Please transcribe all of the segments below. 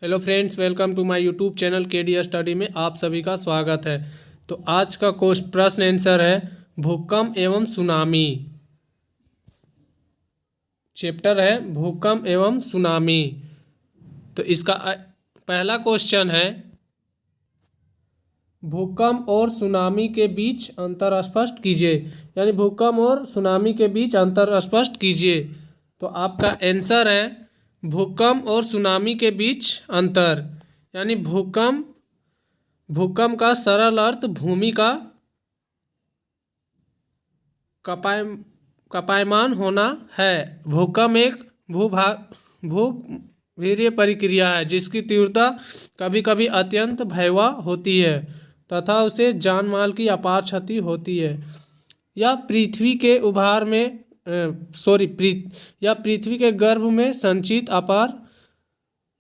Hello friends, welcome to my YouTube channel KD study में आप सभी का स्वागत है। तो आज का प्रश्न आंसर है भूकंप एवं सुनामी। चैप्टर है भूकंप एवं सुनामी। तो इसका पहला क्वेश्चन है भूकंप और सुनामी के बीच अंतर स्पष्ट कीजिए। यानी भूकंप और सुनामी के बीच अंतर स्पष्ट कीजिए। तो आपका आंसर है भूकंप और सुनामी के बीच अंतर। यानी भूकंप का सरल अर्थ भूमि का कपायमान होना है। भूकंप एक भूवीय प्रक्रिया है जिसकी तीव्रता कभी कभी अत्यंत भयावह होती है तथा उसे जान माल की अपार क्षति होती है। यह पृथ्वी के उभार में या पृथ्वी के गर्भ में संचित अपार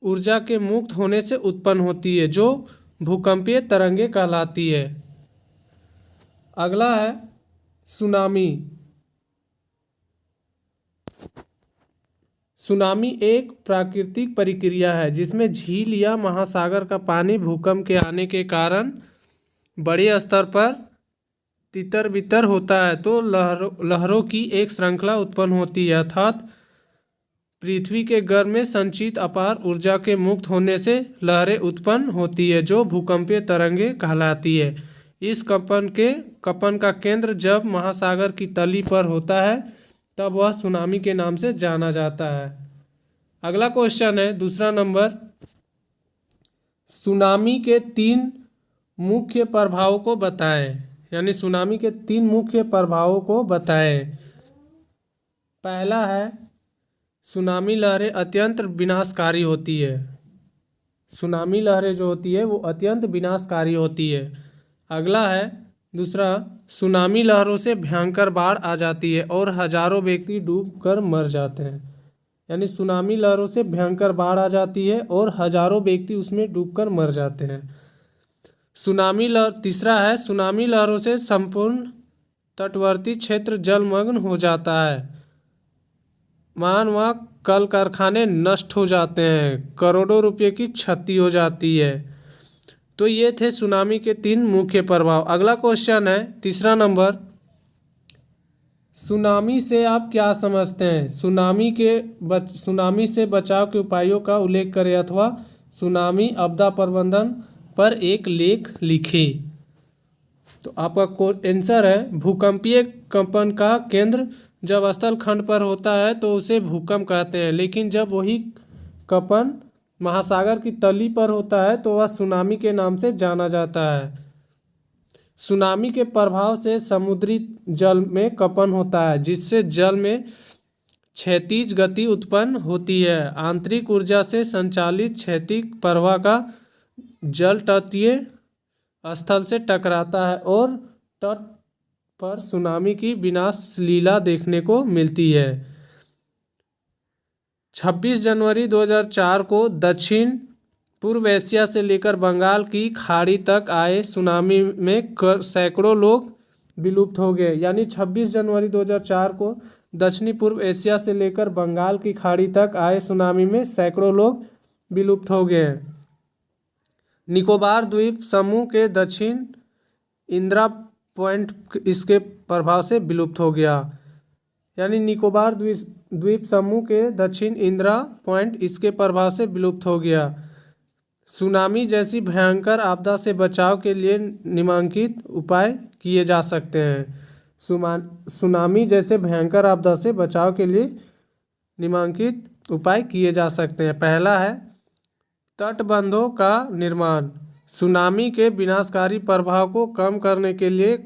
ऊर्जा के मुक्त होने से उत्पन्न होती है जो भूकंपीय तरंगे कहलाती है। अगला है सुनामी। सुनामी एक प्राकृतिक प्रक्रिया है जिसमें झील या महासागर का पानी भूकंप के आने के कारण बड़े स्तर पर तितर बितर होता है तो लहरों की एक श्रृंखला उत्पन्न होती है अर्थात पृथ्वी के गर्भ में संचित अपार ऊर्जा के मुक्त होने से लहरें उत्पन्न होती है जो भूकंपीय तरंगे कहलाती है। इस कंपन का केंद्र जब महासागर की तली पर होता है तब वह सुनामी के नाम से जाना जाता है। अगला क्वेश्चन है दूसरा नंबर, सुनामी के 3 मुख्य प्रभावों को बताएं। यानी सुनामी के 3 मुख्य प्रभावों को बताएं। पहला है सुनामी लहरें अत्यंत विनाशकारी होती है। सुनामी लहरें जो होती है वो अत्यंत विनाशकारी होती है। अगला है दूसरा, सुनामी लहरों से भयंकर बाढ़ आ जाती है और हजारों व्यक्ति डूबकर मर जाते हैं। यानी सुनामी लहरों से भयंकर बाढ़ आ जाती है और हजारों व्यक्ति उसमें डूबकर मर जाते हैं। तीसरा है सुनामी लहरों से संपूर्ण तटवर्ती क्षेत्र जलमग्न हो जाता है। वहाँ कल कारखाने नष्ट हो जाते हैं, करोड़ों रुपए की क्षति हो जाती है। तो ये थे सुनामी के 3 मुख्य प्रभाव। अगला क्वेश्चन है तीसरा नंबर, सुनामी से आप क्या समझते हैं? सुनामी से बचाव के उपायों का उल्लेख करें अथवा सुनामी आपदा प्रबंधन पर एक लेख लिखें। तो आपका आंसर है भूकंपीय कंपन का केंद्र जब स्थल खंड पर होता है तो उसे भूकंप कहते हैं, लेकिन जब वही कंपन महासागर की तली पर होता है तो वह सुनामी के नाम से जाना जाता है। सुनामी के प्रभाव से समुद्री जल में कंपन होता है जिससे जल में क्षैतिज गति उत्पन्न होती है। आंतरिक ऊर्जा से संचालित क्षैतिज प्रवाह का जल तटीय स्थल से टकराता है और तट पर सुनामी की विनाश लीला देखने को मिलती है। 26 जनवरी 2004 को दक्षिण पूर्व एशिया से लेकर बंगाल की खाड़ी तक आए सुनामी में सैकड़ों लोग विलुप्त हो गए। यानी 26 जनवरी 2004 को दक्षिणी पूर्व एशिया से लेकर बंगाल की खाड़ी तक आए सुनामी में सैकड़ों लोग विलुप्त हो गए। निकोबार द्वीप समूह के दक्षिण इंदिरा पॉइंट इसके प्रभाव से विलुप्त हो गया। यानी निकोबार द्वीप समूह के दक्षिण इंदिरा पॉइंट इसके प्रभाव से विलुप्त हो गया। सुनामी जैसी भयंकर आपदा से बचाव के लिए निम्नलिखित उपाय किए जा सकते हैं। सुनामी जैसे भयंकर आपदा से बचाव के लिए निम्नलिखित उपाय किए जा सकते हैं। पहला है तटबंधों का निर्माण। सुनामी के विनाशकारी प्रभाव को कम करने के लिए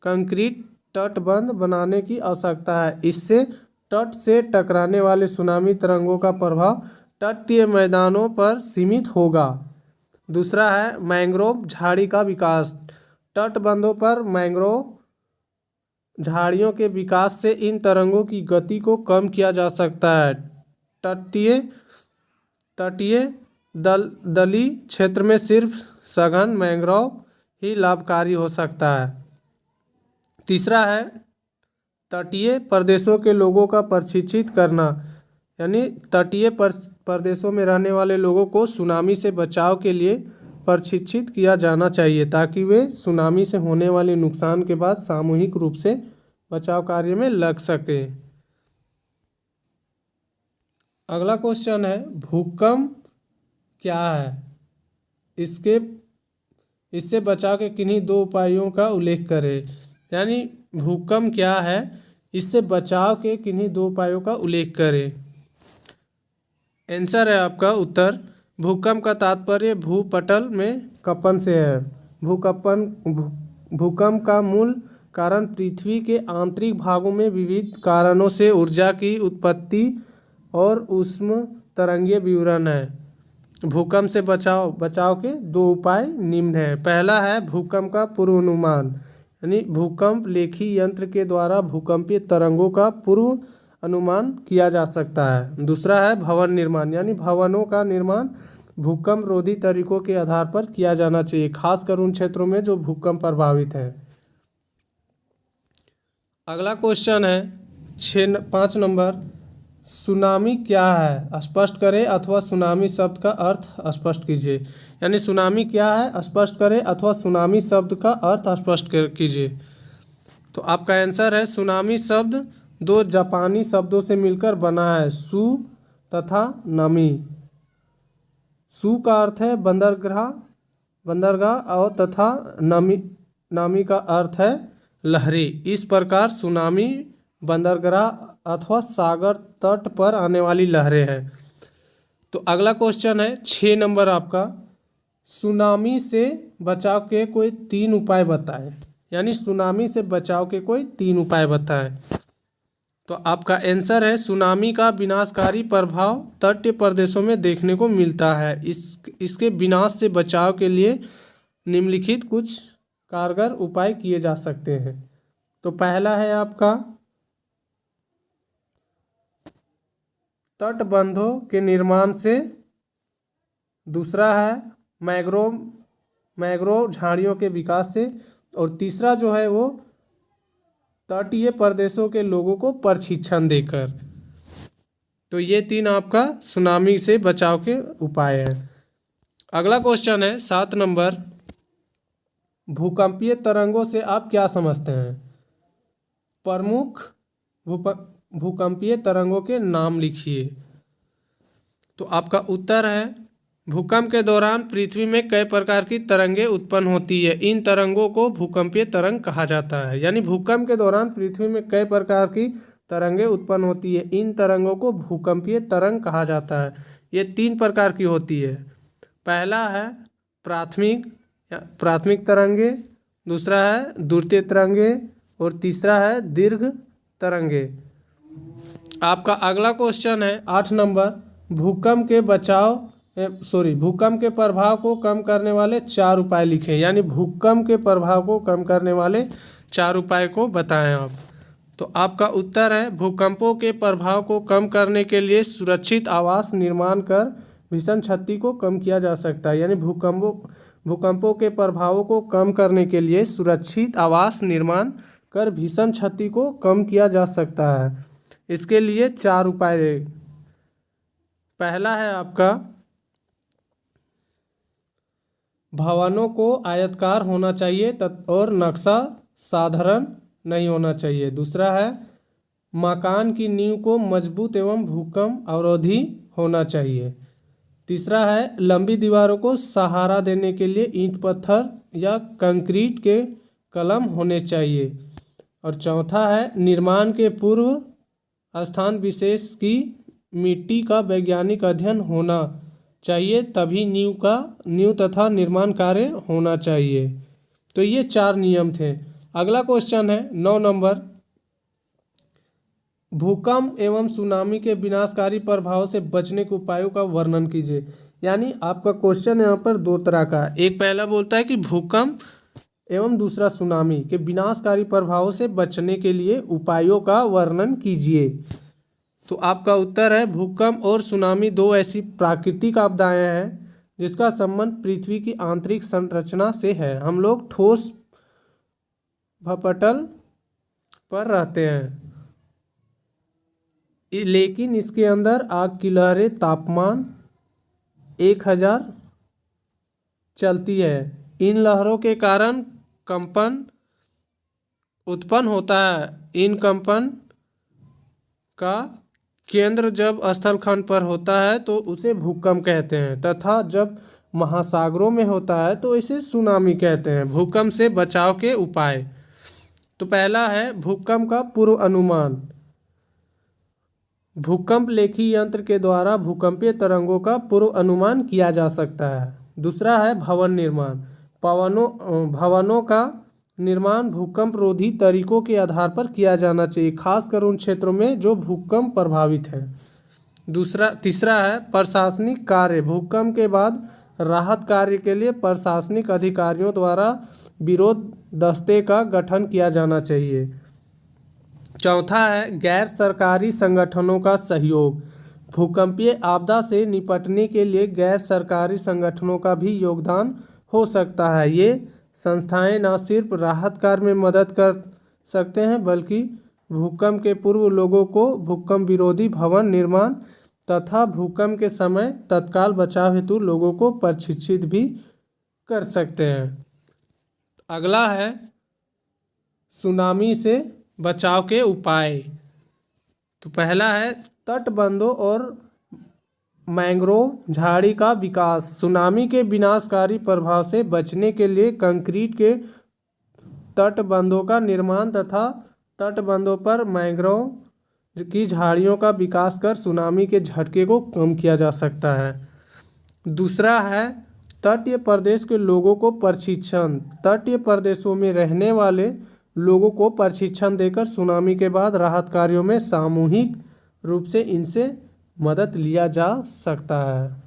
कंक्रीट तटबंध बनाने की आवश्यकता है। इससे तट से टकराने वाले सुनामी तरंगों का प्रभाव तटीय मैदानों पर सीमित होगा। दूसरा है मैंग्रोव झाड़ी का विकास। तटबंधों पर मैंग्रोव झाड़ियों के विकास से इन तरंगों की गति को कम किया जा सकता है। तटीय दलदली क्षेत्र में सिर्फ सघन मैंग्रोव ही लाभकारी हो सकता है। तीसरा है तटीय प्रदेशों के लोगों का प्रशिक्षित करना। यानी तटीय प्रदेशों में रहने वाले लोगों को सुनामी से बचाव के लिए प्रशिक्षित किया जाना चाहिए ताकि वे सुनामी से होने वाले नुकसान के बाद सामूहिक रूप से बचाव कार्य में लग सके। अगला क्वेश्चन है भूकंप क्या है? इससे बचाव के किन्हीं दो उपायों का उल्लेख करें। यानी भूकंप क्या है, इससे बचाव के किन्हीं दो उपायों का उल्लेख करें। आंसर है आपका उत्तर, भूकंप का तात्पर्य भूपटल में कंपन से है। भूकंप का मूल कारण पृथ्वी के आंतरिक भागों में विविध कारणों से ऊर्जा की उत्पत्ति और ऊष्म तरंगीय विवरण है। भूकंप से बचाव के दो उपाय निम्न हैं। पहला है भूकंप का पूर्वानुमान, यानी भूकंप लेखी यंत्र के द्वारा भूकंपीय तरंगों का पूर्व अनुमान किया जा सकता है। दूसरा है भवन निर्माण, यानी भवनों का निर्माण भूकंप रोधी तरीकों के आधार पर किया जाना चाहिए, खासकर उन क्षेत्रों में जो भूकंप प्रभावित हैं। अगला क्वेश्चन है 5 नंबर, सुनामी क्या है स्पष्ट करें अथवा सुनामी शब्द का अर्थ स्पष्ट कीजिए। यानी सुनामी क्या है स्पष्ट करें अथवा सुनामी शब्द का अर्थ स्पष्ट कीजिए। तो आपका आंसर है सुनामी शब्द दो जापानी शब्दों से मिलकर बना है, सु तथा नमी। सु का अर्थ है बंदरगाह और तथा नामी का अर्थ है लहरी। इस प्रकार सुनामी बंदरगाह अथवा सागर तट पर आने वाली लहरें हैं। तो अगला क्वेश्चन है 6 नंबर आपका, सुनामी से बचाव के कोई 3 उपाय बताएं। यानी सुनामी से बचाव के कोई 3 उपाय बताएं। तो आपका आंसर है सुनामी का विनाशकारी प्रभाव तटीय प्रदेशों में देखने को मिलता है। इसके विनाश से बचाव के लिए निम्नलिखित कुछ कारगर उपाय किए जा सकते हैं। तो पहला है आपका तटबंधों के निर्माण से, दूसरा है मैंग्रोव झाड़ियों के विकास से, और तीसरा जो है वो तटीय प्रदेशों के लोगों को प्रशिक्षण देकर। तो ये 3 आपका सुनामी से बचाव के उपाय हैं। अगला क्वेश्चन है 7 नंबर, भूकंपीय तरंगों से आप क्या समझते हैं? प्रमुख भूकंपीय तरंगों के नाम लिखिए। तो आपका उत्तर है भूकंप के दौरान पृथ्वी में कई प्रकार की तरंगें उत्पन्न होती है। इन तरंगों को भूकंपीय तरंग कहा जाता है। यानी भूकंप के दौरान पृथ्वी में कई प्रकार की तरंगें उत्पन्न होती है। इन तरंगों को भूकंपीय तरंग कहा जाता है। ये 3 प्रकार की होती है। पहला है प्राथमिक तरंगे, दूसरा है द्वितीय तरंगे और तीसरा है दीर्घ तरंगे। आपका अगला क्वेश्चन है 8 नंबर, भूकंप के प्रभाव को कम करने वाले 4 उपाय लिखें। यानी भूकंप के प्रभाव को कम करने वाले 4 उपाय को बताएं आप। तो आपका उत्तर है भूकंपों के प्रभाव को कम करने के लिए सुरक्षित आवास निर्माण कर भीषण क्षति को कम किया जा सकता है। यानी भूकंपों के प्रभावों को कम करने के लिए सुरक्षित आवास निर्माण कर भीषण क्षति को कम किया जा सकता है। इसके लिए 4 उपाय है। पहला है आपका भवनों को आयताकार होना चाहिए और नक्शा साधारण नहीं होना चाहिए। दूसरा है मकान की नींव को मजबूत एवं भूकंप अवरोधी होना चाहिए। तीसरा है लंबी दीवारों को सहारा देने के लिए ईंट पत्थर या कंक्रीट के कलम होने चाहिए। और चौथा है निर्माण के पूर्व स्थान विशेष की मिट्टी का वैज्ञानिक अध्ययन होना चाहिए, तभी नींव तथा निर्माण कार्य होना चाहिए। तो ये 4 नियम थे। अगला क्वेश्चन है 9 नंबर, भूकंप एवं सुनामी के विनाशकारी प्रभाव से बचने के उपायों का वर्णन कीजिए। यानी आपका क्वेश्चन यहाँ पर 2 तरह का है। एक पहला बोलता है कि भूकंप एवं दूसरा सुनामी के विनाशकारी प्रभावों से बचने के लिए उपायों का वर्णन कीजिए। तो आपका उत्तर है भूकंप और सुनामी 2 ऐसी प्राकृतिक आपदाएं हैं जिसका संबंध पृथ्वी की आंतरिक संरचना से है। हम लोग ठोस भूपटल पर रहते हैं। लेकिन इसके अंदर आग की लहरें तापमान 1000 चलती है। इन लहरों के कारण कंपन उत्पन्न होता है। इन कंपन का केंद्र जब स्थलखंड पर होता है तो उसे भूकंप कहते हैं, तथा जब महासागरों में होता है तो इसे सुनामी कहते हैं। भूकंप से बचाव के उपाय। तो पहला है भूकंप का पूर्व अनुमान। भूकंप लेखी यंत्र के द्वारा भूकंपीय तरंगों का पूर्व अनुमान किया जा सकता है। दूसरा है भवन निर्माण। भवनों का निर्माण भूकंप रोधी तरीकों के आधार पर किया जाना चाहिए, खासकर उन क्षेत्रों में जो भूकंप प्रभावित हैं। तीसरा है प्रशासनिक कार्य। भूकंप के बाद राहत कार्य के लिए प्रशासनिक अधिकारियों द्वारा विरोध दस्ते का गठन किया जाना चाहिए। चौथा है गैर सरकारी संगठनों का सहयोग। भूकंपीय आपदा से निपटने के लिए गैर सरकारी संगठनों का भी योगदान हो सकता है। ये संस्थाएं न सिर्फ राहत कार्य में मदद कर सकते हैं, बल्कि भूकंप के पूर्व लोगों को भूकंप विरोधी भवन निर्माण तथा भूकंप के समय तत्काल बचाव हेतु लोगों को प्रशिक्षित भी कर सकते हैं। अगला है सुनामी से बचाव के उपाय। तो पहला है तटबंधों और मैंग्रोव झाड़ी का विकास। सुनामी के विनाशकारी प्रभाव से बचने के लिए कंक्रीट के तटबंधों का निर्माण तथा तटबंधों पर मैंग्रोव की झाड़ियों का विकास कर सुनामी के झटके को कम किया जा सकता है। दूसरा है तटीय प्रदेश के लोगों को प्रशिक्षण। तटीय प्रदेशों में रहने वाले लोगों को प्रशिक्षण देकर सुनामी के बाद राहत कार्यों में सामूहिक रूप से इनसे मदद लिया जा सकता है।